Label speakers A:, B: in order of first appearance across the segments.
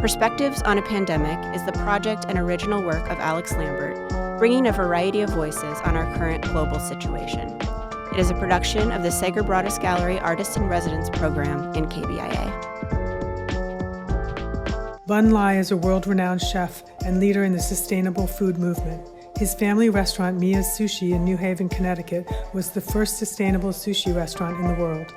A: Perspectives on a Pandemic is the project and original work of Alix Lambert, bringing a variety of voices on our current global situation. It is a production of the Sager Broadus Gallery Artist in Residence program in KBIA.
B: Bun Lai is a world-renowned chef and leader in the sustainable food movement. His family restaurant, Miya's Sushi in New Haven, Connecticut, was the first sustainable sushi restaurant in the world.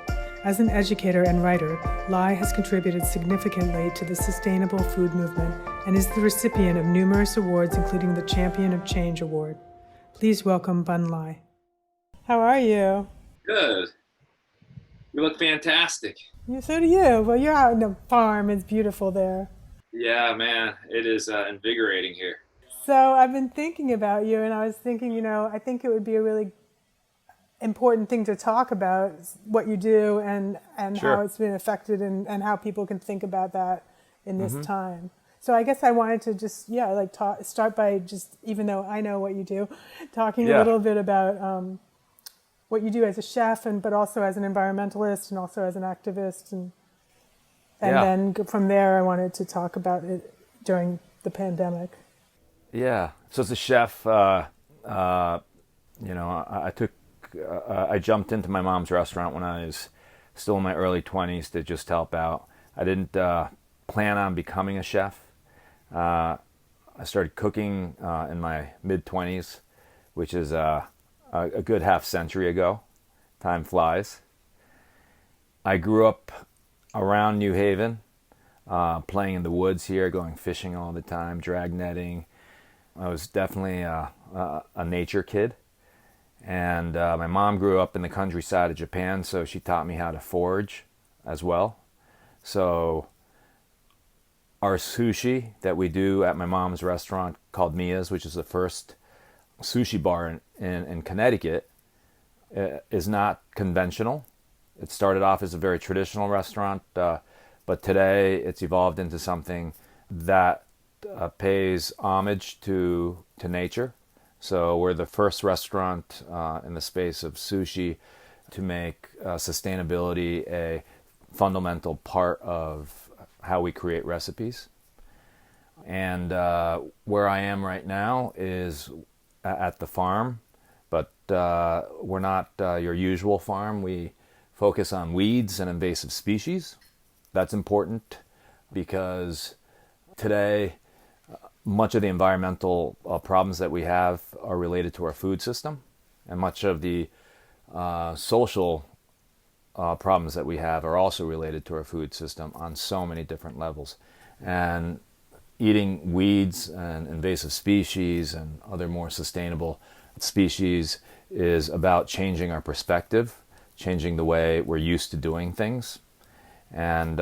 B: As an educator and writer, Lai has contributed significantly to the sustainable food movement and is the recipient of numerous awards, including the Champion of Change Award. Please welcome Bun Lai. How are you?
C: Good. You look fantastic.
B: Yeah, so do you. Well, you're out in the farm. It's beautiful there.
C: Yeah, man, it is invigorating here.
B: So I've been thinking about you, and I was thinking, I think it would be a really important thing to talk about what you do and
C: Sure.
B: how it's been affected and how people can think about that in this time. So I guess I wanted to just, start by just, even though I know what you do, talking a little bit about what you do as a chef, but also as an environmentalist and also as an activist. And then from there, I wanted to talk about it during the pandemic.
D: Yeah. So as a chef, I jumped into my mom's restaurant when I was still in my early 20s to just help out. I didn't plan on becoming a chef. I started cooking in my mid-20s, which is a good half century ago. Time flies. I grew up around New Haven, playing in the woods here, going fishing all the time, drag netting. I was definitely a nature kid. And my mom grew up in the countryside of Japan, so she taught me how to forage as well. So our sushi that we do at my mom's restaurant called Miya's, which is the first sushi bar in Connecticut, is not conventional. It started off as a very traditional restaurant, but today it's evolved into something that pays homage to nature. So we're the first restaurant in the space of sushi to make sustainability a fundamental part of how we create recipes. And where I am right now is at the farm, but we're not your usual farm. We focus on weeds and invasive species. That's important because today much of the environmental problems that we have are related to our food system, and much of the social problems that we have are also related to our food system on so many different levels. And eating weeds and invasive species and other more sustainable species is about changing our perspective, changing the way we're used to doing things. And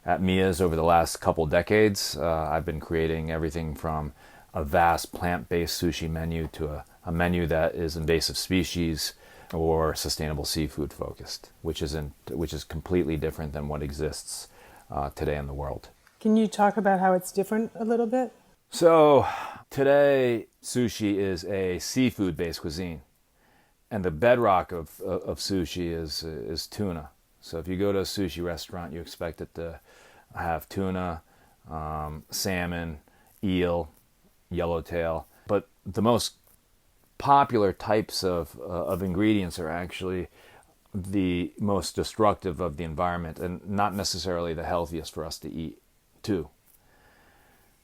D: at Miya's over the last couple decades, I've been creating everything from a vast plant-based sushi menu to a menu that is invasive species or sustainable seafood focused, which is completely different than what exists today in the world.
B: Can you talk about how it's different a little bit?
D: So today, sushi is a seafood-based cuisine, and the bedrock of sushi is tuna. So if you go to a sushi restaurant, you expect it to have tuna, salmon, eel, yellowtail. But the most popular types of ingredients are actually the most destructive of the environment and not necessarily the healthiest for us to eat too.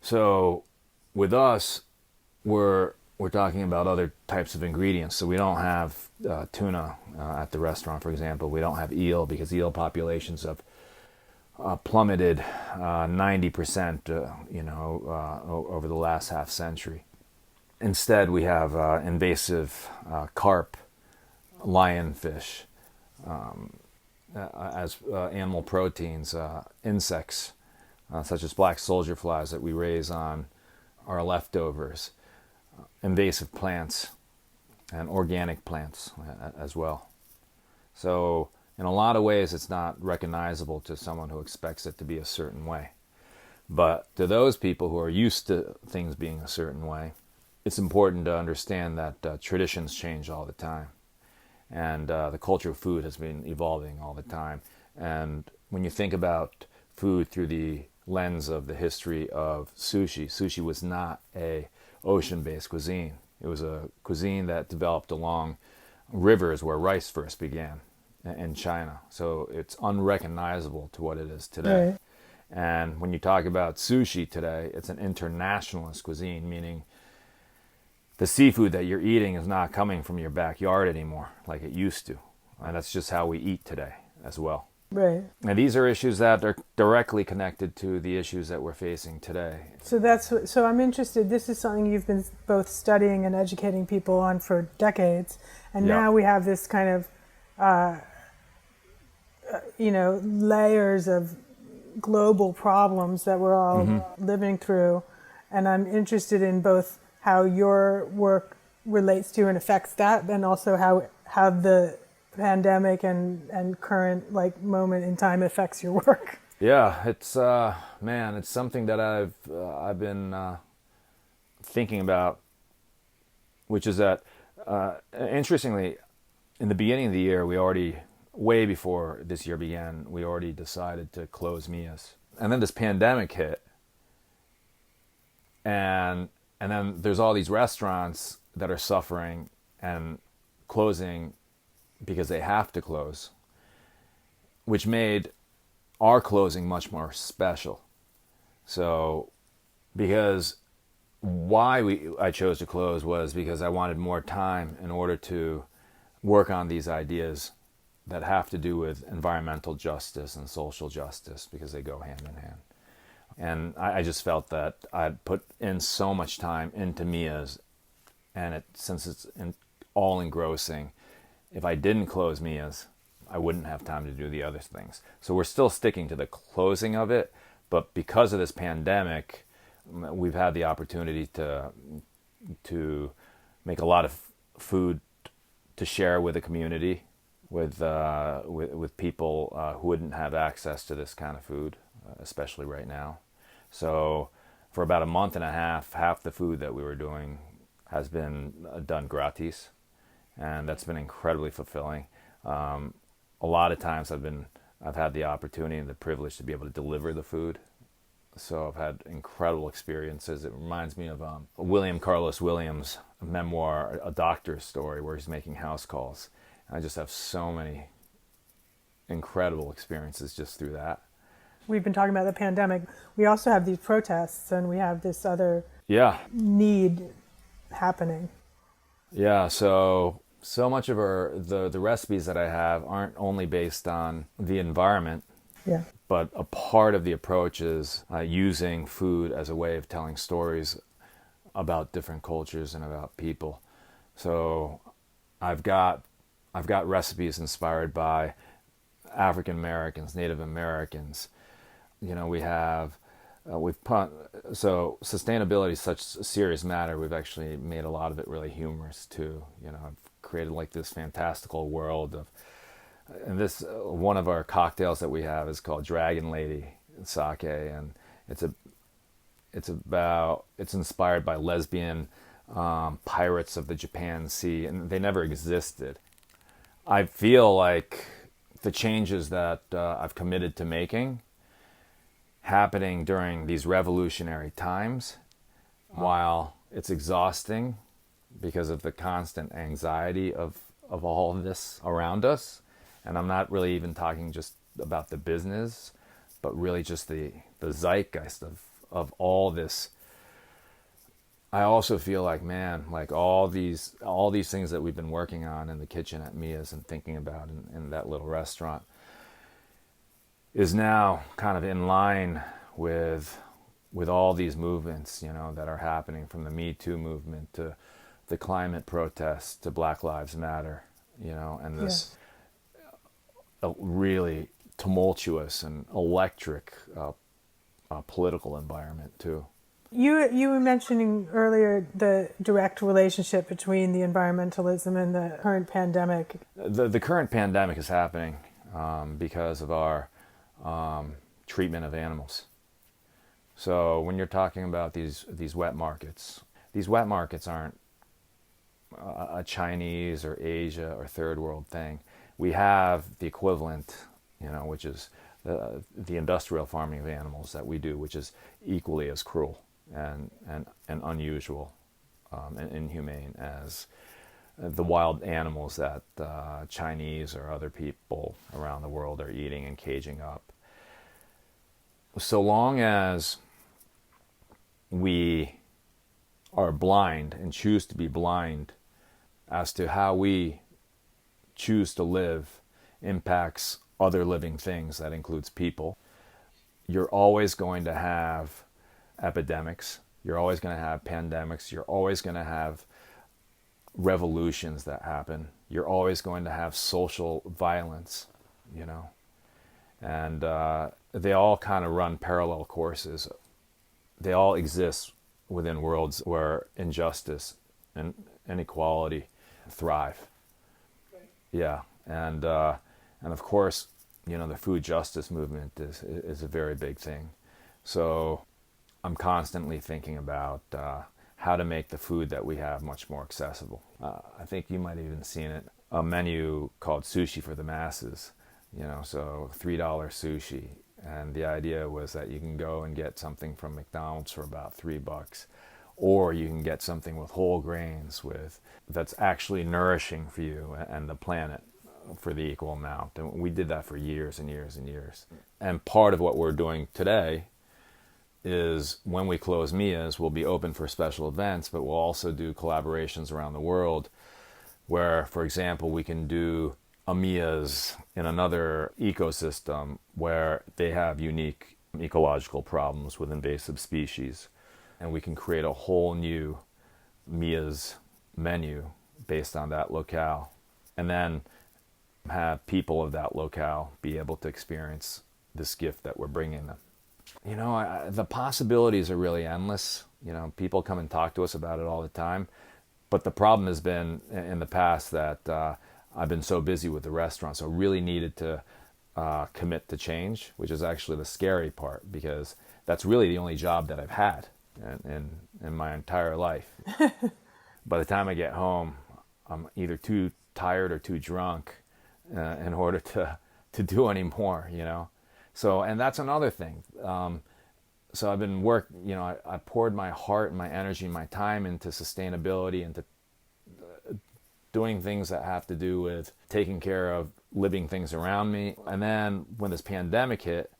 D: So with us, we're talking about other types of ingredients. So we don't have tuna at the restaurant, for example. We don't have eel because eel populations have plummeted 90%, over the last half century. Instead, we have invasive carp, lionfish, as animal proteins, insects such as black soldier flies that we raise on our leftovers, invasive plants, and organic plants as well. So in a lot of ways, it's not recognizable to someone who expects it to be a certain way. But to those people who are used to things being a certain way, it's important to understand that traditions change all the time. And the culture of food has been evolving all the time. And when you think about food through the lens of the history of sushi. Sushi was not a ocean-based cuisine. It was a cuisine that developed along rivers where rice first began in China. So it's unrecognizable to what it is today.
B: Right.
D: And when you talk about sushi today, it's an internationalist cuisine, meaning the seafood that you're eating is not coming from your backyard anymore like it used to. And that's just how we eat today as well.
B: Right.
D: And these are issues that are directly connected to the issues that we're facing today.
B: So I'm interested. This is something you've been both studying and educating people on for decades, and
D: Yeah.
B: now we have this kind of, layers of global problems that we're all living through, and I'm interested in both how your work relates to and affects that, and also how the pandemic and current moment in time affects your work.
D: Yeah, it's it's something that I've been thinking about, which is that interestingly, in the beginning of the year, way before this year began, we already decided to close Miya's, and then this pandemic hit, and then there's all these restaurants that are suffering and closing because they have to close, which made our closing much more special. So, because I chose to close was because I wanted more time in order to work on these ideas that have to do with environmental justice and social justice, because they go hand in hand. And I just felt that I'd put in so much time into Miya's, and since it's all engrossing, if I didn't close Miya's, I wouldn't have time to do the other things. So we're still sticking to the closing of it, but because of this pandemic, we've had the opportunity to make a lot of food to share with the community, with people who wouldn't have access to this kind of food, especially right now. So for about a month and a half the food that we were doing has been done gratis, and that's been incredibly fulfilling. A lot of times I've had the opportunity and the privilege to be able to deliver the food, so I've had incredible experiences. It reminds me of William Carlos Williams' memoir, A Doctor's Story, where he's making house calls. And I just have so many incredible experiences just through that.
B: We've been talking about the pandemic. We also have these protests, and we have this other need happening.
D: Yeah, so much of the recipes that I have aren't only based on the environment, but a part of the approach is using food as a way of telling stories about different cultures and about people. So I've got recipes inspired by African Americans, Native Americans. We have so sustainability is such a serious matter. We've actually made a lot of it really humorous too. I've created this fantastical world of, and this one of our cocktails that we have is called Dragon Lady Sake, and it's inspired by lesbian pirates of the Japan Sea, and they never existed. I feel like the changes that I've committed to making happening during these revolutionary times, while it's exhausting because of the constant anxiety of all of this around us. And I'm not really even talking just about the business, but really just the zeitgeist of all this. I also feel like, man, all these things that we've been working on in the kitchen at Miya's and thinking about in that little restaurant is now kind of in line with all these movements, that are happening, from the Me Too movement to the climate protests to Black Lives Matter, and this really tumultuous and electric political environment too.
B: You were mentioning earlier the direct relationship between the environmentalism and the current pandemic.
D: The current pandemic is happening because of our treatment of animals. So when you're talking about these wet markets aren't a Chinese or Asia or third world thing. We have the equivalent, which is the industrial farming of animals that we do, which is equally as cruel and unusual and inhumane as the wild animals that Chinese or other people around the world are eating and caging up. So long as we are blind and choose to be blind as to how we choose to live impacts other living things, that includes people, you're always going to have epidemics, you're always going to have pandemics, you're always going to have revolutions that happen, you're always going to have social violence, you know, and they all kind of run parallel courses. They all exist within worlds where injustice and inequality thrive. Yeah, and of course, you know, the food justice movement is a very big thing. So I'm constantly thinking about how to make the food that we have much more accessible. I think you might have even seen it, a menu called Sushi for the Masses, you know, so $3 sushi. And the idea was that you can go and get something from McDonald's for about $3, or you can get something with whole grains that's actually nourishing for you and the planet for the equal amount. And we did that for years and years and years. And part of what we're doing today is when we close Miya's, we'll be open for special events, but we'll also do collaborations around the world where, for example, we can do a Miya's in another ecosystem where they have unique ecological problems with invasive species. And we can create a whole new Miya's menu based on that locale. And then have people of that locale be able to experience this gift that we're bringing them. You know, the possibilities are really endless. You know, people come and talk to us about it all the time. But the problem has been in the past that I've been so busy with the restaurant, so really needed to commit to change, which is actually the scary part, because that's really the only job that I've had in my entire life. By the time I get home, I'm either too tired or too drunk in order to do any more, you know. So, and that's another thing. So I've been I poured my heart and my energy and my time into sustainability, into doing things that have to do with taking care of living things around me. And then when this pandemic hit,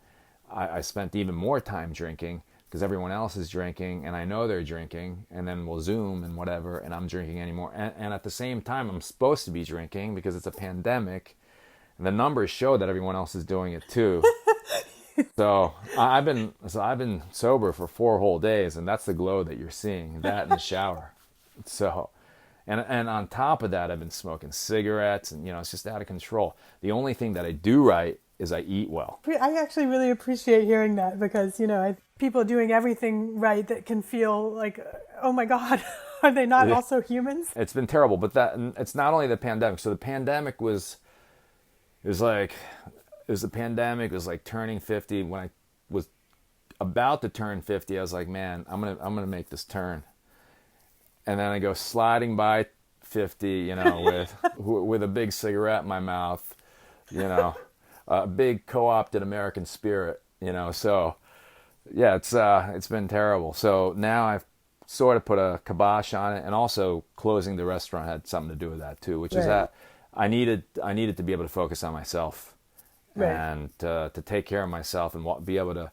D: I spent even more time drinking because everyone else is drinking and I know they're drinking, and then we'll Zoom and whatever, and I'm drinking anymore. And at the same time, I'm supposed to be drinking because it's a pandemic. And the numbers show that everyone else is doing it too. So I've been sober for 4 whole days, and that's the glow that you're seeing, that in the shower. So, and on top of that, I've been smoking cigarettes, and, you know, it's just out of control. The only thing that I do right is I eat well.
B: I actually really appreciate hearing that, because, you know, people doing everything right that can feel like, oh my God, are they not also humans?
D: It's been terrible, but it's not only the pandemic. So the pandemic was like turning 50. When I was about to turn 50, I was like, man, I'm gonna make this turn. And then I go sliding by 50, you know, with a big cigarette in my mouth, you know, a big co-opted American spirit, you know. So yeah, it's been terrible. So now I've sort of put a kibosh on it, and also closing the restaurant had something to do with that too, which is that I needed to be able to focus on myself. Right. And to take care of myself and be able to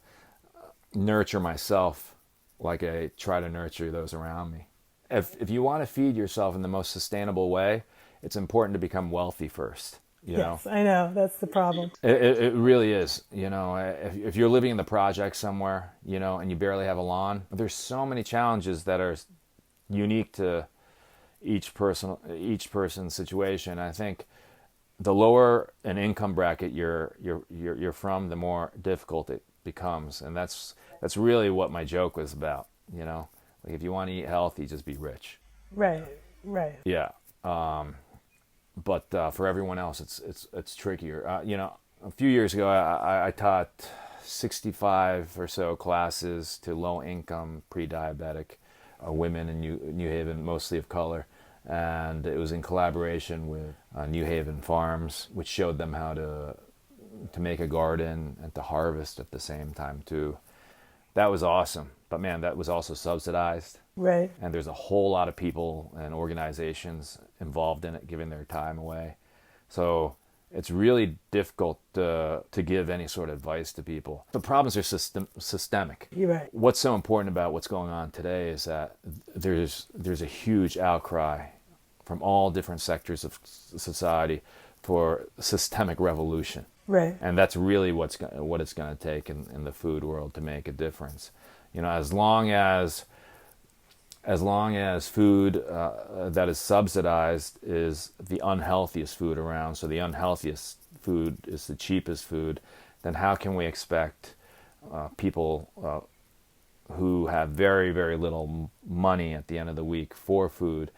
D: nurture myself like I try to nurture those around me. If you want to feed yourself in the most sustainable way, it's important to become wealthy first. You know?
B: Yes, I know. That's the problem.
D: It really is. You know, if you're living in the project somewhere, you know, and you barely have a lawn, there's so many challenges that are unique to each person's situation. I think the lower an income bracket you're from, the more difficult it becomes, and that's really what my joke was about. You know, like, if you want to eat healthy, just be rich.
B: Right.
D: Yeah. But for everyone else, it's trickier. You know, a few years ago, I taught 65 or so classes to low-income, pre-diabetic women in New Haven, mostly of color. And it was in collaboration with New Haven Farms, which showed them how to to make a garden and to harvest at the same time too. That was awesome. But man, that was also subsidized.
B: Right.
D: And there's a whole lot of people and organizations involved in it, giving their time away. So it's really difficult to give any sort of advice to people. The problems are systemic.
B: You're right.
D: What's so important about what's going on today is that there's a huge outcry from all different sectors of society for systemic revolution.
B: Right.
D: And that's really what it's going to take in the food world to make a difference. You know, as long as food that is subsidized is the unhealthiest food around, so the unhealthiest food is the cheapest food, then how can we expect people who have very, very little money at the end of the week for food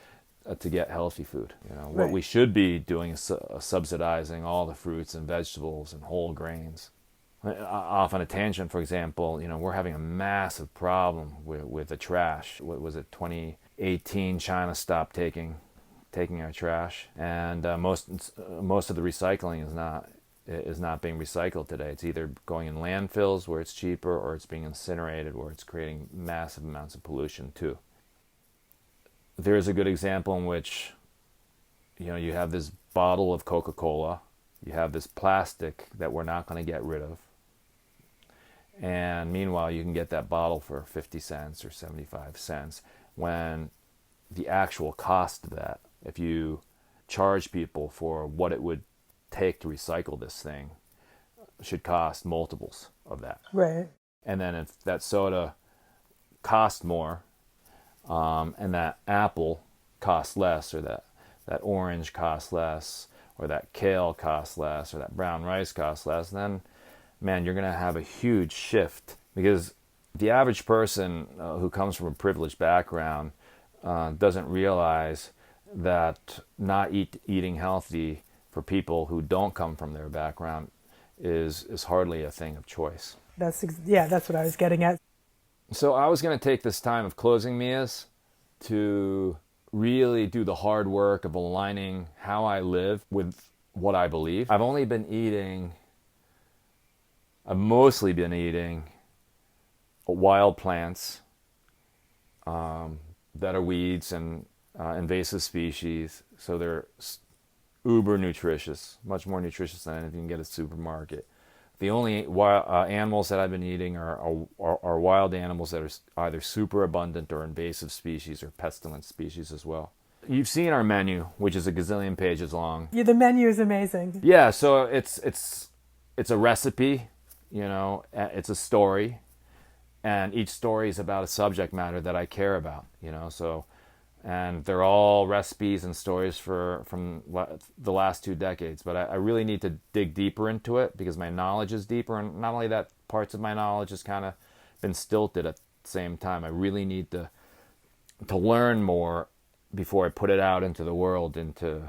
D: to get healthy food? You know, what we should be doing is subsidizing all the fruits and vegetables and whole grains. Off on a tangent, for example, you know, we're having a massive problem with the trash. What was it, 2018? China stopped taking our trash, and most of the recycling is not being recycled today. It's either going in landfills where it's cheaper, or it's being incinerated where it's creating massive amounts of pollution too. There's a good example in which, you know, you have this bottle of Coca-Cola, you have this plastic that we're not going to get rid of. And meanwhile, you can get that bottle for 50 cents or 75 cents when the actual cost of that, if you charge people for what it would take to recycle this thing, should cost multiples of that.
B: Right.
D: And then if that soda costs more, and that apple costs less, or that orange costs less, or that kale costs less, or that brown rice costs less, then man, you're going to have a huge shift, because the average person who comes from a privileged background doesn't realize that not eating healthy for people who don't come from their background is hardly a thing of choice.
B: That's what I was getting at.
D: So I was going to take this time of closing Miya's to really do the hard work of aligning how I live with what I believe. I've mostly been eating wild plants that are weeds and invasive species. So they're uber nutritious, much more nutritious than anything you can get at the supermarket. The only animals that I've been eating are wild animals that are either super abundant or invasive species or pestilent species as well. You've seen our menu, which is a gazillion pages long.
B: Yeah, the menu is amazing.
D: Yeah, so it's a recipe, you know, it's a story, and each story is about a subject matter that I care about, you know, so, and they're all recipes and stories from the last 2 decades, but I really need to dig deeper into it because my knowledge is deeper, and not only that, parts of my knowledge has kind of been stilted at the same time. I really need to learn more before I put it out into the world, into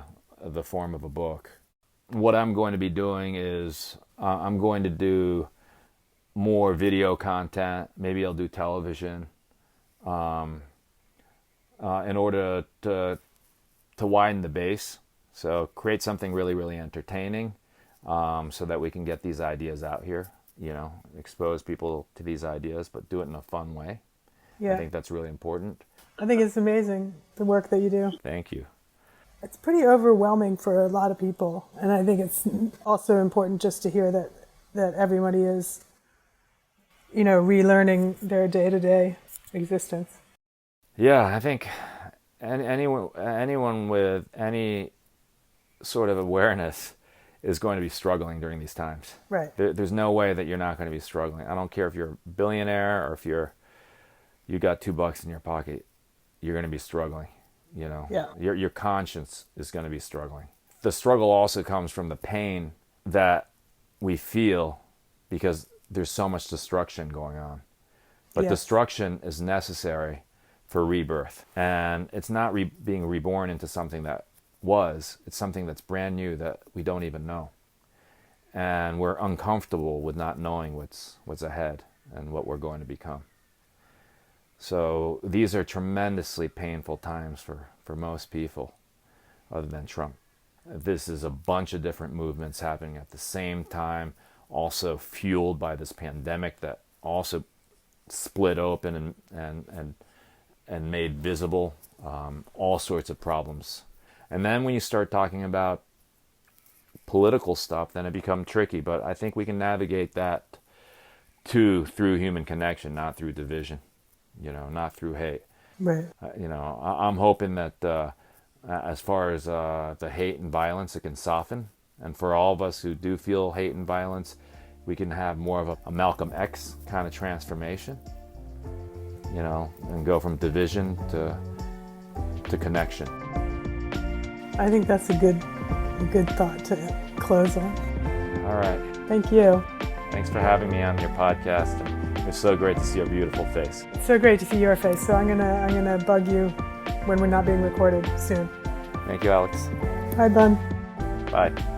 D: the form of a book. What I'm going to be doing is I'm going to do more video content. Maybe I'll do television in order to widen the base. So create something really, really entertaining so that we can get these ideas out here, you know, expose people to these ideas, but do it in a fun way.
B: Yeah.
D: I think that's really important.
B: I think it's amazing, the work that you do.
D: Thank you.
B: It's pretty overwhelming for a lot of people. And I think it's also important just to hear that everybody is, you know, relearning their day-to-day existence.
D: Yeah, I think anyone with any sort of awareness is going to be struggling during these times.
B: Right.
D: There's no way that you're not going to be struggling. I don't care if you're a billionaire or if you got $2 in your pocket, you're going to be struggling. You know,
B: yeah.
D: Your conscience is going to be struggling. The struggle also comes from the pain that we feel because there's so much destruction going on. But
B: yes.
D: Destruction is necessary for rebirth. And it's not being reborn into something that was. It's something that's brand new that we don't even know. And we're uncomfortable with not knowing what's ahead and what we're going to become. So these are tremendously painful times for most people, other than Trump. This is a bunch of different movements happening at the same time, also fueled by this pandemic that also split open and made visible all sorts of problems. And then when you start talking about political stuff, then it becomes tricky. But I think we can navigate that too through human connection, not through division, not through hate.
B: Right.
D: I'm hoping that as far as the hate and violence, it can soften. And for all of us who do feel hate and violence, we can have more of a Malcolm X kind of transformation, and go from division to connection.
B: I think that's a good thought to close on.
D: All right.
B: Thank you.
D: Thanks for having me on your podcast. And it's so great to see your beautiful face.
B: It's so great to see your face. So I'm gonna bug you when we're not being recorded soon.
D: Thank you, Alex.
B: Bye, Bun.
D: Bye.